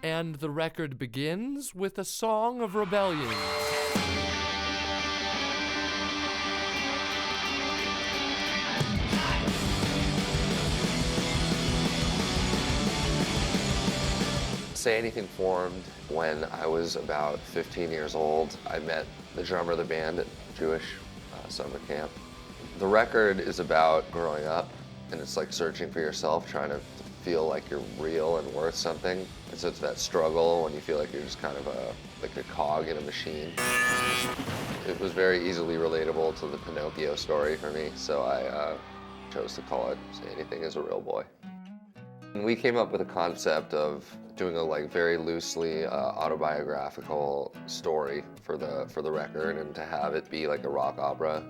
And the record begins with a song of rebellion. Say Anything formed when I was about 15 years old. I met the drummer of the band at Jewish summer camp. The record is about growing up, and it's like searching for yourself, trying to feel like you're real and worth something. And so it's that struggle when you feel like you're just kind of like a cog in a machine. It was very easily relatable to the Pinocchio story for me, so I chose to call it Say Anything Is a Real Boy. And we came up with a concept of doing a like very loosely autobiographical story for the record, and to have it be like a rock opera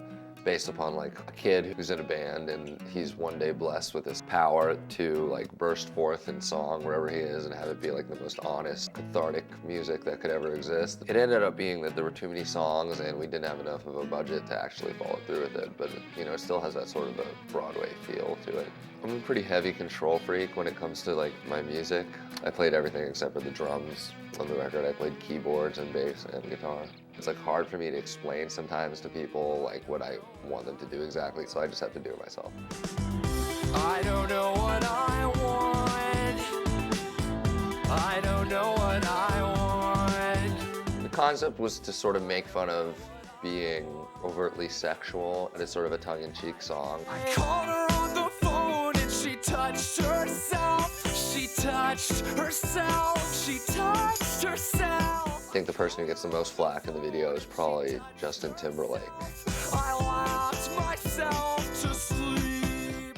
based upon like a kid who's in a band and he's one day blessed with this power to like burst forth in song wherever he is and have it be like the most honest, cathartic music that could ever exist. It ended up being that there were too many songs and we didn't have enough of a budget to actually follow through with it, but you know, it still has that sort of a Broadway feel to it. I'm a pretty heavy control freak when it comes to like my music. I played everything except for the drums on the record. I played keyboards and bass and guitar. It's like hard for me to explain sometimes to people like what I want them to do exactly, so I just have to do it myself. I don't know what I want. I don't know what I want. The concept was to sort of make fun of being overtly sexual, and it's sort of a tongue-in-cheek song. I called her on the phone and she touched herself. She touched herself. She touched herself. I think the person who gets the most flack in the video is probably Justin Timberlake. I laughed myself to sleep.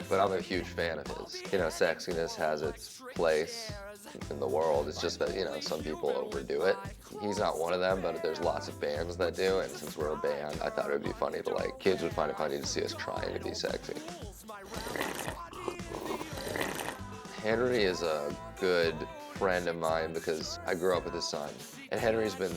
But I'm a huge fan of his. You know, sexiness has its place in the world. It's just that, you know, some people overdo it. He's not one of them, but there's lots of bands that do, and since we're a band, I thought it would be funny to like, kids would find it funny to see us trying to be sexy. Henry is a good friend of mine because I grew up with his son. And Henry's been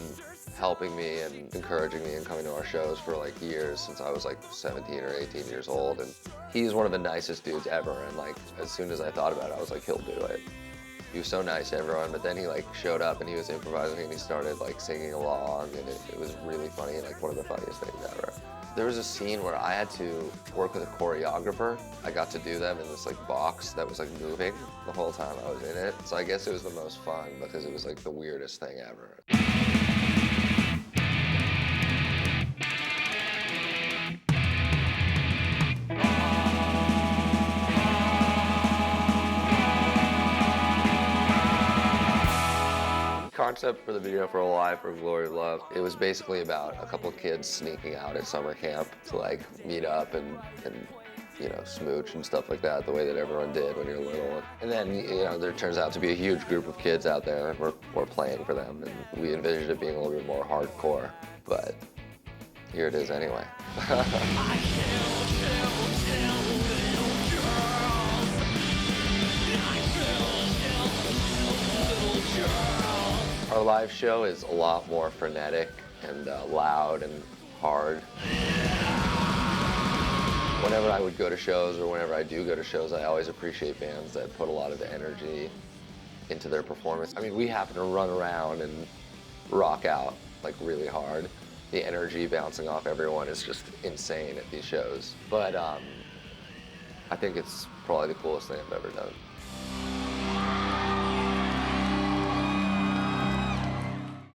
helping me and encouraging me and coming to our shows for like years, since I was like 17 or 18 years old. And he's one of the nicest dudes ever. And like, as soon as I thought about it, I was like, he'll do it. He was so nice to everyone, but then he like showed up and he was improvising and he started like singing along, and it was really funny, like one of the funniest things ever. There was a scene where I had to work with a choreographer. I got to do them in this like box that was like moving the whole time I was in it. So I guess it was the most fun because it was like the weirdest thing ever. Concept for the video for Alive for Glory of Love, it was basically about a couple of kids sneaking out at summer camp to like meet up and you know, smooch and stuff like that, the way that everyone did when you're little. And then, you know, there turns out to be a huge group of kids out there, and we're playing for them, and we envisioned it being a little bit more hardcore, but here it is anyway. Our live show is a lot more frenetic and loud and hard. Whenever I would go to shows, or whenever I do go to shows, I always appreciate bands that put a lot of energy into their performance. I mean, we happen to run around and rock out like really hard. The energy bouncing off everyone is just insane at these shows. But I think it's probably the coolest thing I've ever done.